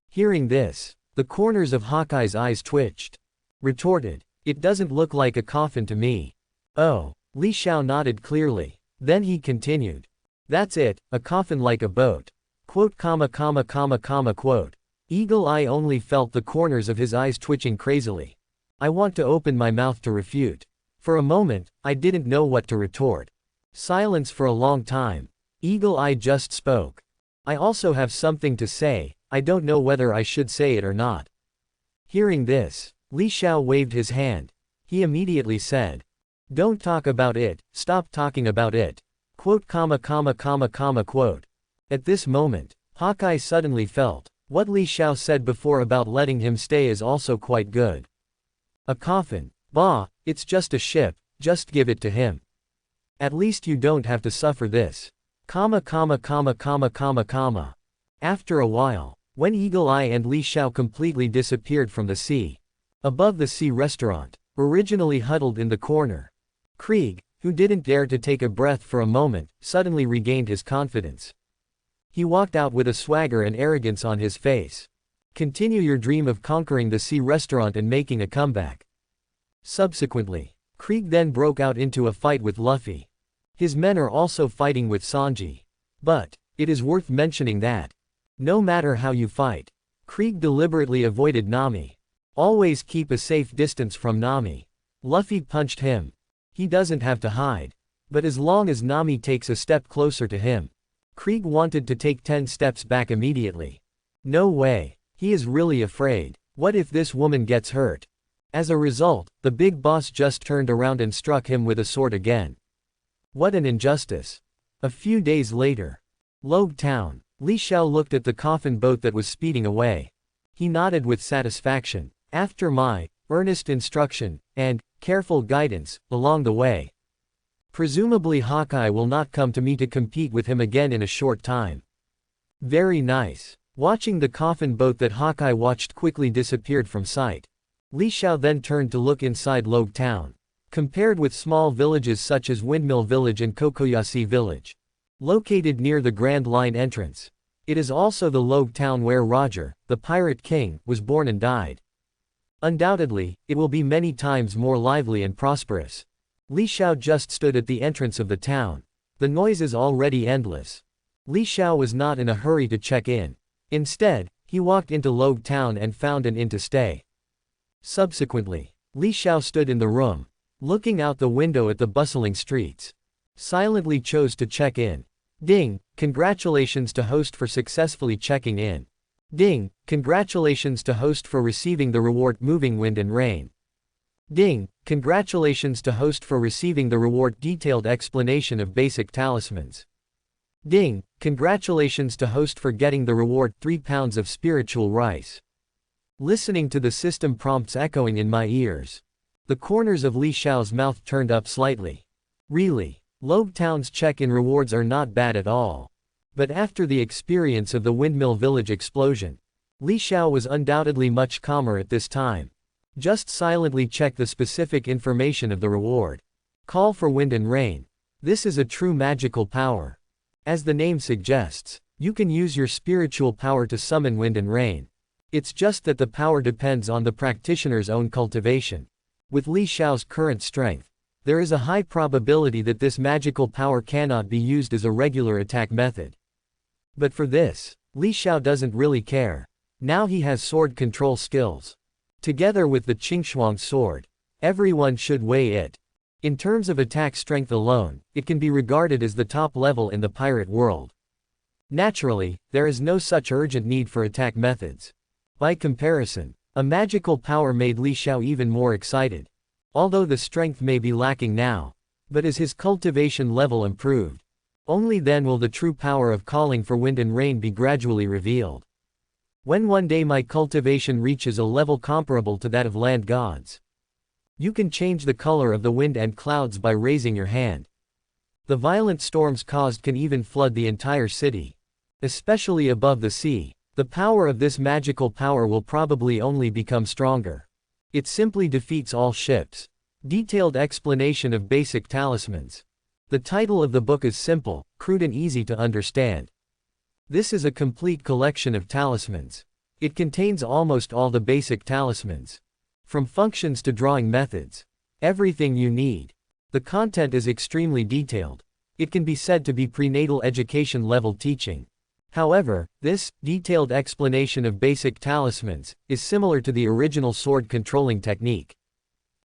Speaker 1: Hearing this, the corners of Hawkeye's eyes twitched. Retorted, "It doesn't look like a coffin to me." "Oh." Li Xiao nodded clearly. Then he continued, "That's it, a coffin like a boat. Quote, quote." Eagle Eye only felt the corners of his eyes twitching crazily. I want to open my mouth to refute. For a moment, I didn't know what to retort. Silence for a long time. Eagle Eye just spoke. "I also have something to say, I don't know whether I should say it or not." Hearing this, Li Xiao waved his hand. He immediately said, "Don't talk about it, stop talking about it. Quote, quote." At this moment, Hawkeye suddenly felt, what Li Xiao said before about letting him stay is also quite good. A coffin. Bah, it's just a ship, just give it to him. At least you don't have to suffer this. After a while, when Eagle Eye and Li Xiao completely disappeared from the sea, above the sea restaurant, originally huddled in the corner, Krieg, who didn't dare to take a breath for a moment, suddenly regained his confidence. He walked out with a swagger and arrogance on his face. Continue your dream of conquering the sea restaurant and making a comeback. Subsequently, Krieg then broke out into a fight with Luffy. His men are also fighting with Sanji. But it is worth mentioning that no matter how you fight, Krieg deliberately avoided Nami. Always keep a safe distance from Nami. Luffy punched him. He doesn't have to hide. But as long as Nami takes a step closer to him, Krieg wanted to take 10 steps back immediately. No way. He is really afraid. What if this woman gets hurt? As a result, the big boss just turned around and struck him with a sword again. What an injustice. A few days later. Logue Town. Li Xiao looked at the coffin boat that was speeding away. He nodded with satisfaction. After my earnest instruction and careful guidance along the way, presumably Hawkeye will not come to me to compete with him again in a short time. Very nice. Watching the coffin boat that Hawkeye watched quickly disappeared from sight, Li Xiao then turned to look inside Logue Town. Compared with small villages such as Windmill Village and Kokoyasi Village, located near the Grand Line entrance, it is also the Logue Town where Roger, the Pirate King, was born and died. Undoubtedly, it will be many times more lively and prosperous. Li Xiao just stood at the entrance of the town. The noise is already endless. Li Xiao was not in a hurry to check in. Instead, he walked into Logue Town and found an inn to stay. Subsequently, Li Xiao stood in the room, looking out the window at the bustling streets. Silently chose to check in. Ding, congratulations to host for successfully checking in. Ding, congratulations to host for receiving the reward Moving Wind and Rain. Ding, congratulations to host for receiving the reward Detailed Explanation of Basic Talismans. Ding, congratulations to host for getting the reward 3 pounds of spiritual rice. Listening to the system prompts echoing in my ears, the corners of Li Xiao's mouth turned up slightly. Really, Logue Town's check-in rewards are not bad at all. But after the experience of the Windmill Village explosion, Li Xiao was undoubtedly much calmer at this time. Just silently check the specific information of the reward. Call for wind and rain. This is a true magical power. As the name suggests, you can use your spiritual power to summon wind and rain. It's just that the power depends on the practitioner's own cultivation. With Li Xiao's current strength, there is a high probability that this magical power cannot be used as a regular attack method. But for this, Li Xiao doesn't really care. Now he has sword control skills. Together with the Qingxuang sword, everyone should weigh it. In terms of attack strength alone, it can be regarded as the top level in the pirate world. Naturally, there is no such urgent need for attack methods. By comparison, a magical power made Li Xiao even more excited. Although the strength may be lacking now, but as his cultivation level improved, only then will the true power of calling for wind and rain be gradually revealed. When one day my cultivation reaches a level comparable to that of land gods, you can change the color of the wind and clouds by raising your hand. The violent storms caused can even flood the entire city. Especially above the sea, the power of this magical power will probably only become stronger. It simply defeats all ships. Detailed explanation of basic talismans. The title of the book is simple, crude and easy to understand. This is a complete collection of talismans. It contains almost all the basic talismans. From functions to drawing methods. Everything you need. The content is extremely detailed. It can be said to be prenatal education level teaching. However, this detailed explanation of basic talismans is similar to the original sword controlling technique.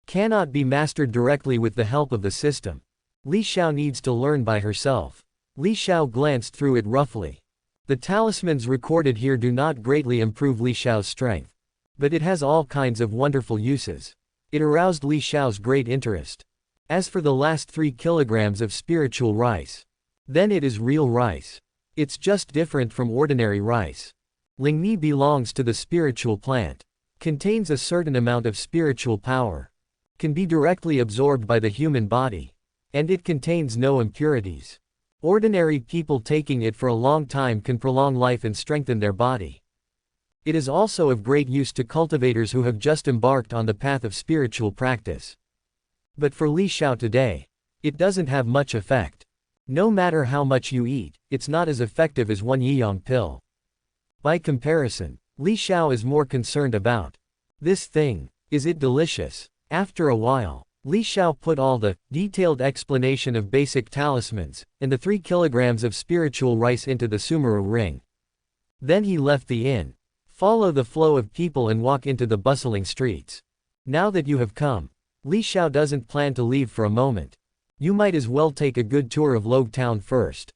Speaker 1: Cannot be mastered directly with the help of the system. Li Xiao needs to learn by herself. Li Xiao glanced through it roughly. The talismans recorded here do not greatly improve Li Xiao's strength. But it has all kinds of wonderful uses. It aroused Li Xiao's great interest. As for the last 3 kilograms of spiritual rice, then it is real rice. It's just different from ordinary rice. Lingmi belongs to the spiritual plant. Contains a certain amount of spiritual power. Can be directly absorbed by the human body. And it contains no impurities. Ordinary people taking it for a long time can prolong life and strengthen their body. It is also of great use to cultivators who have just embarked on the path of spiritual practice. But for Li Xiao today, It doesn't have much effect. No matter how much you eat, it's not as effective as one Yiyang pill. By comparison, Li Xiao is more concerned about this thing. Is it delicious? After a while, Li Xiao put all the detailed explanation of basic talismans and the 3 kilograms of spiritual rice into the Sumeru ring. Then he left the inn. Follow the flow of people and walk into the bustling streets. Now that you have come, Li Xiao doesn't plan to leave for a moment. You might as well take a good tour of Logue Town first.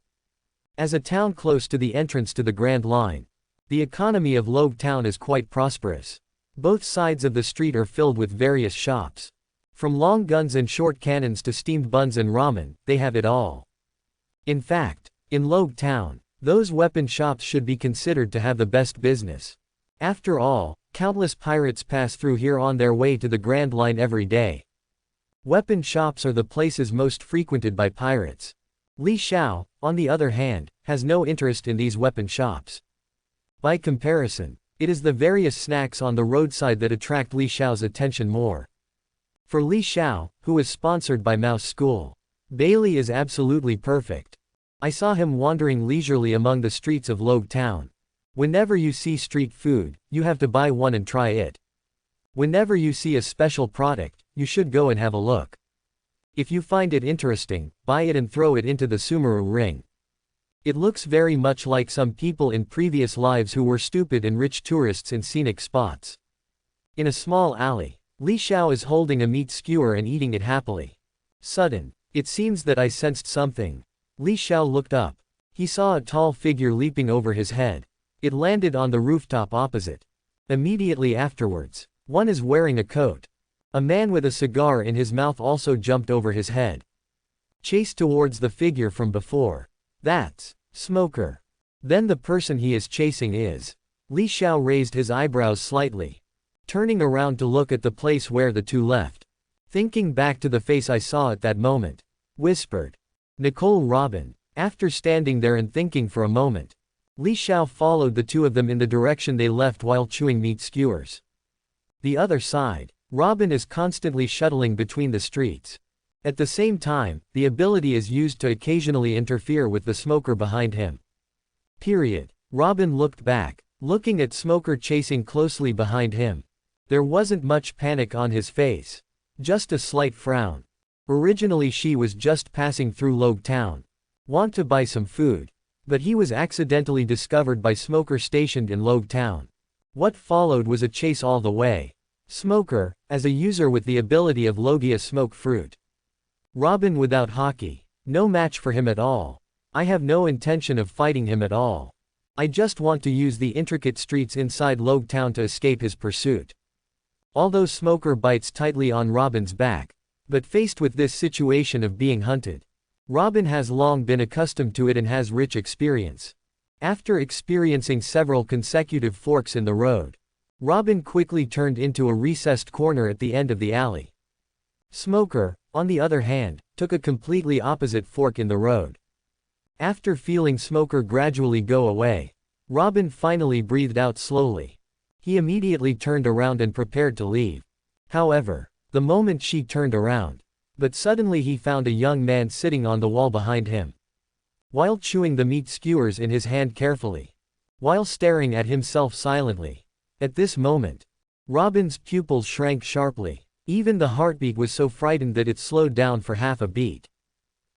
Speaker 1: As a town close to the entrance to the Grand Line, the economy of Logue Town is quite prosperous. Both sides of the street are filled with various shops. From long guns and short cannons to steamed buns and ramen, they have it all. In fact, in Logue Town, those weapon shops should be considered to have the best business. After all, countless pirates pass through here on their way to the Grand Line every day. Weapon shops are the places most frequented by pirates. Li Xiao, on the other hand, has no interest in these weapon shops. By comparison, it is the various snacks on the roadside that attract Li Xiao's attention more. For Li Xiao, who is sponsored by Mouse School, Bailey is absolutely perfect. I saw him wandering leisurely among the streets of Logue Town. Whenever you see street food, you have to buy one and try it. Whenever you see a special product, you should go and have a look. If you find it interesting, buy it and throw it into the Sumeru ring. It looks very much like some people in previous lives who were stupid and rich tourists in scenic spots. In a small alley, Li Xiao is holding a meat skewer and eating it happily. Sudden, it seems that I sensed something. Li Xiao looked up. He saw a tall figure leaping over his head. It landed on the rooftop opposite. Immediately afterwards, one is wearing a coat. A man with a cigar in his mouth also jumped over his head. Chased towards the figure from before. That's Smoker. Then the person he is chasing is. Li Xiao raised his eyebrows slightly, turning around to look at the place where the two left. Thinking back to the face I saw at that moment. Whispered. Nicole Robin. After standing there and thinking for a moment, Li Xiao followed the two of them in the direction they left while chewing meat skewers. The other side, Robin is constantly shuttling between the streets. At the same time, the ability is used to occasionally interfere with the Smoker behind him. Robin looked back, looking at Smoker chasing closely behind him. There wasn't much panic on his face. Just a slight frown. Originally she was just passing through Logue Town. Want to buy some food. But he was accidentally discovered by Smoker stationed in Logue Town. What followed was a chase all the way. Smoker, as a user with the ability of Logia Smoke Fruit. Robin without hockey. No match for him at all. I have no intention of fighting him at all. I just want to use the intricate streets inside Logue Town to escape his pursuit. Although Smoker bites tightly on Robin's back, but faced with this situation of being hunted, Robin has long been accustomed to it and has rich experience. After experiencing several consecutive forks in the road, Robin quickly turned into a recessed corner at the end of the alley. Smoker, on the other hand, took a completely opposite fork in the road. After feeling Smoker gradually go away, Robin finally breathed out slowly. He immediately turned around and prepared to leave. However, the moment she turned around, but suddenly he found a young man sitting on the wall behind him. While chewing the meat skewers in his hand carefully, while staring at himself silently. At this moment, Robin's pupils shrank sharply. Even the heartbeat was so frightened that it slowed down for half a beat.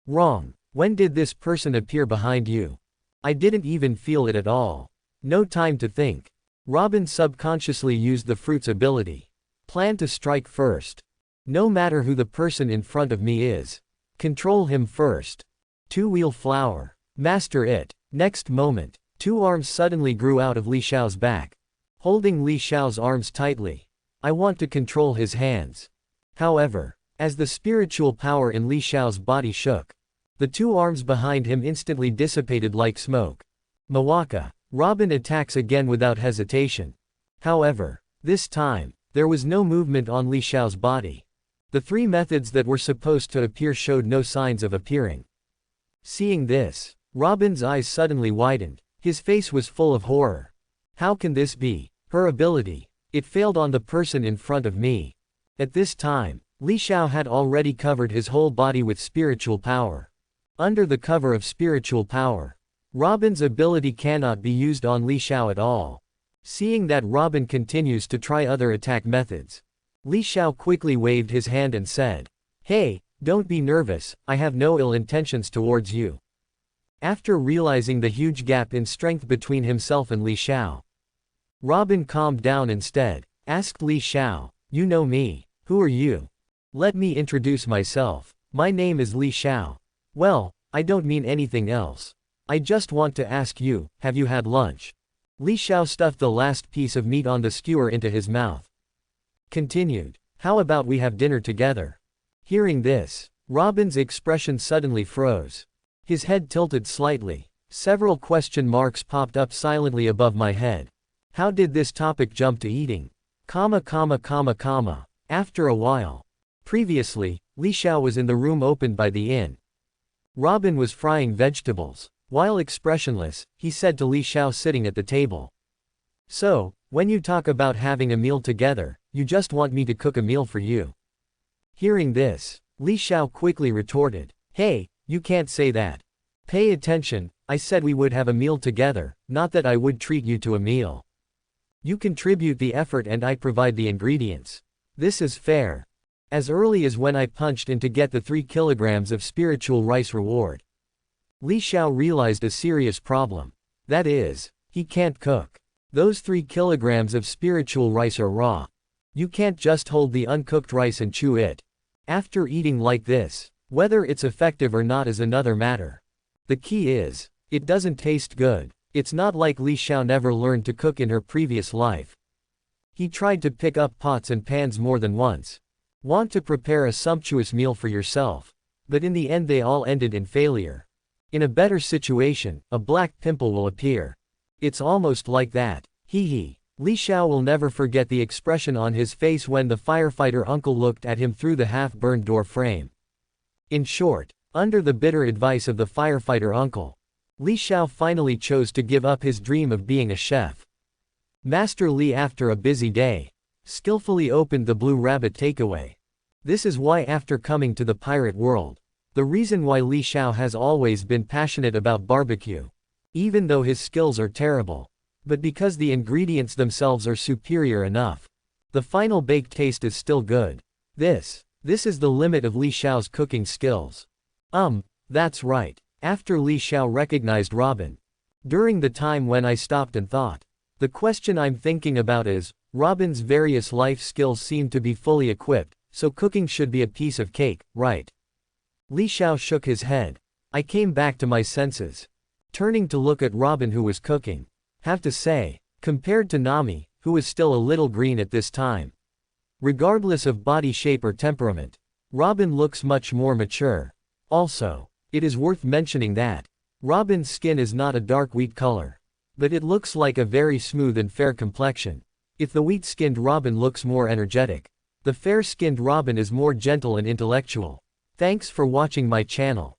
Speaker 1: Wrong. When did this person appear behind you? I didn't even feel it at all. No time to think. Robin subconsciously used the fruit's ability. Plan to strike first. No matter who the person in front of me is. Control him first. Two-wheel flower. Master it. Next moment, two arms suddenly grew out of Li Xiao's back, holding Li Xiao's arms tightly. I want to control his hands. However, as the spiritual power in Li Xiao's body shook, the two arms behind him instantly dissipated like smoke. Mawaka. Robin attacks again without hesitation. However, this time, there was no movement on Li Xiao's body. The three methods that were supposed to appear showed no signs of appearing. Seeing this, Robin's eyes suddenly widened. His face was full of horror. How can this be? Her ability. It failed on the person in front of me. At this time, Li Xiao had already covered his whole body with spiritual power. Under the cover of spiritual power, Robin's ability cannot be used on Li Xiao at all. Seeing that Robin continues to try other attack methods, Li Xiao quickly waved his hand and said, "Hey, don't be nervous, I have no ill intentions towards you." After realizing the huge gap in strength between himself and Li Xiao, Robin calmed down instead, asked Li Xiao, "You know me. Who are you?" "Let me introduce myself. My name is Li Xiao." "Well, I don't mean anything else. I just want to ask you, have you had lunch?" Li Xiao stuffed the last piece of meat on the skewer into his mouth. Continued, "How about we have dinner together?" Hearing this, Robin's expression suddenly froze. His head tilted slightly. Several question marks popped up silently above my head. How did this topic jump to eating? After a while. Previously, Li Xiao was in the room opened by the inn. Robin was frying vegetables. While expressionless, he said to Li Xiao sitting at the table, "So, when you talk about having a meal together, you just want me to cook a meal for you." Hearing this, Li Xiao quickly retorted, "Hey, you can't say that. Pay attention, I said we would have a meal together, not that I would treat you to a meal. You contribute the effort and I provide the ingredients. This is fair." As early as when I punched in to get the 3 kilograms of spiritual rice reward, Li Xiao realized a serious problem. That is, he can't cook. Those 3 kilograms of spiritual rice are raw. You can't just hold the uncooked rice and chew it. After eating like this, whether it's effective or not is another matter. The key is, it doesn't taste good. It's not like Li Xiao never learned to cook in her previous life. He tried to pick up pots and pans more than once. Want to prepare a sumptuous meal for yourself. But in the end they all ended in failure. In a better situation, a black pimple will appear. It's almost like that. Hee. Li Xiao will never forget the expression on his face when the firefighter uncle looked at him through the half-burned door frame. In short, under the bitter advice of the firefighter uncle, Li Xiao finally chose to give up his dream of being a chef. Master Li, after a busy day, skillfully opened the Blue Rabbit takeaway. This is why after coming to the pirate world, the reason why Li Xiao has always been passionate about barbecue. Even though his skills are terrible. But because the ingredients themselves are superior enough. The final baked taste is still good. This is the limit of Li Xiao's cooking skills. That's right. After Li Xiao recognized Robin. During the time when I stopped and thought. The question I'm thinking about is, Robin's various life skills seem to be fully equipped, so cooking should be a piece of cake, right? Li Xiao shook his head. I came back to my senses. Turning to look at Robin who was cooking. Have to say, compared to Nami, who was still a little green at this time. Regardless of body shape or temperament, Robin looks much more mature. Also, it is worth mentioning that Robin's skin is not a dark wheat color. But it looks like a very smooth and fair complexion. If the wheat-skinned Robin looks more energetic, the fair-skinned Robin is more gentle and intellectual. Thanks for watching my channel.